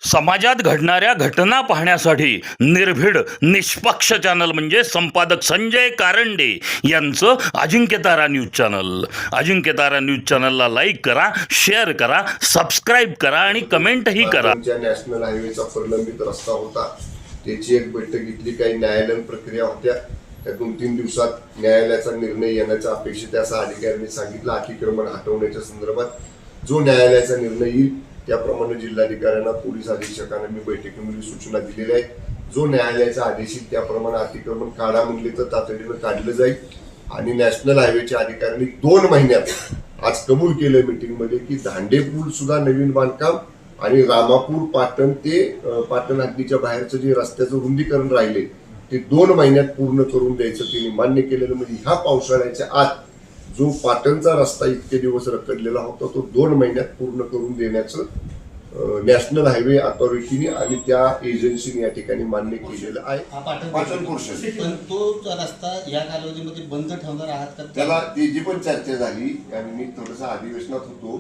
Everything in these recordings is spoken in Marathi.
समाजात घडणाऱ्या घटना पाहण्यासाठी निर्भीड निष्पक्ष चॅनल म्हणजे संपादक संजय कारंडे यांचं Ajinkyatara news channel. Ajinkyatara news चॅनलला लाईक करा, शेअर करा, सबस्क्राईब करा आणि कमेंटही करा. नॅशनल हायवेचा प्रलंबित रस्ता होता, त्याची एक बैठक घेतली. काही न्यायालयीन प्रक्रिया होत्या, त्या 2-3 दिवसात न्यायालयाचा निर्णय येण्याचा अपेक्षित आहे असं अधिकाऱ्यांनी सांगितलं. अतिक्रमण हटवण्याच्या संदर्भात जो न्यायालयाचा निर्णय येईल त्याप्रमाणे जिल्हाधिकाऱ्यांना, पोलीस अधीक्षकांना मी बैठकीमध्ये सूचना दिलेल्या आहेत. जो न्यायालयाचा आदेश येईल त्याप्रमाणे अतिक्रमण काढा म्हणले तर तातडीनं काढलं जाईल. आणि नॅशनल हायवेच्या अधिकाऱ्यांनी 2 महिन्यात आज कबूल केलं मीटिंगमध्ये की दांडे पूल सुद्धा नवीन बांधकाम आणि रामापूर पाटण ते पाटण हद्दीच्या बाहेरचं जे रस्त्याचं रुंदीकरण राहिले ते 2 महिन्यात पूर्ण करून द्यायचं त्यांनी मान्य केलेलं. म्हणजे ह्या पावसाळ्याच्या आत जो पाटणचा रस्ता इतके दिवस रखडलेला होता तो 2 महिन्यात पूर्ण करून देण्याचं नॅशनल हायवे अथॉरिटीने आणि त्या एजन्सीने या ठिकाणी मान्य केलेलं आहे. पाटण पोर्शन पण तो रस्ता या कालावधीमध्ये बंद ठेवणार आहात का? त्याला जी पण चर्चा झाली आणि मी थोडंसं अधिवेशनात होतो,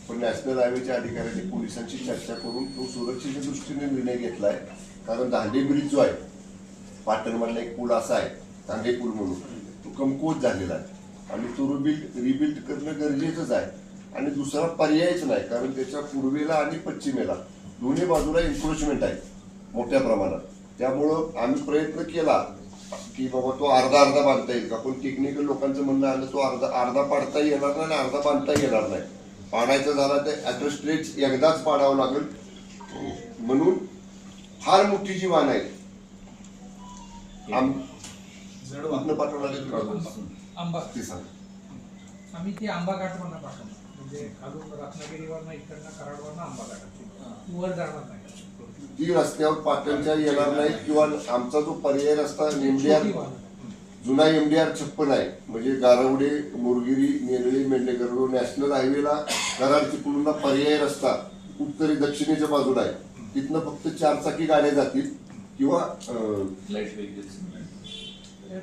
पण नॅशनल हायवेच्या अधिकाऱ्यांनी पोलिसांची चर्चा करून तो सुरक्षेच्या दृष्टीने निर्णय घेतलाय. कारण दांडे ब्रिज जो आहे पाटणमधला एक पूल असा आहे दांडे पूल म्हणून, तो कमकुवत झालेला आहे आणि तो रिबिल्ड करणं गरजेचंच आहे. आणि दुसरा पर्यायच नाही, कारण त्याच्या पूर्वेला आणि पश्चिमेला दोन्ही बाजूला एन्क्रोचमेंट आहे मोठ्या प्रमाणात. त्यामुळं आम्ही प्रयत्न केला की बाबा तो अर्धा बांधता येईल का, पण टेक्निकल लोकांचं म्हणणं आलं तो अर्धा पाडता येणार नाही आणि अर्धा बांधता येणार नाही. पाडायचं झाला तर ॲट स्ट्रेच एकदाच पाडावं लागेल. म्हणून फार मोठी जी वाहन आहे पाठवणार आंबा ते सांग. आम्ही ती आंबा घाटवरनं पाठवणार, म्हणजे खालून रत्नागिरीवरनं इकडनं कराडवरनं आंबा घाटात वर जाणार नाही. ती रस्त्यावर पाटणच्या येणार नाही. किंवा आमचा जो पर्याय रस्ता एमडीआर जुना MDR 56 आहे, म्हणजे गारवडे, मुरगिरी, नेरळी, मेंढेकरडो नॅशनल हायवेला कराड चिपळूणला पर्याय रस्ता उत्तरी दक्षिणेच्या बाजूला आहे. तिथनं फक्त 4 चाकी गाड्या जातील किंवा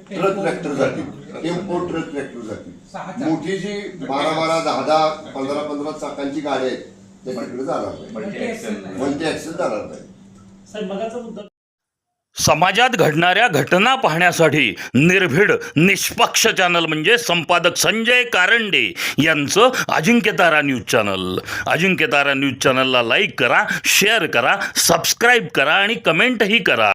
ट्रक ट्रॅक्टर जातील, टेम्पो ट्रक ट्रॅक्टर जातील. मोठी जी 12-12, 10-10, 15-15 चाकांची गाड्या आहेत त्या तिकडे जाणार नाही, मल्टी ऍक्सेल जाणार नाही. समाजात घडणाऱ्या घटना पाहण्यासाठी निर्भीड निष्पक्ष चॅनल म्हणजे संपादक संजय कारंडे यांचं Ajinkyatara news channel. Ajinkyatara news चॅनलला लाईक करा, शेअर करा, सबस्क्राईब करा आणि कमेंटही करा.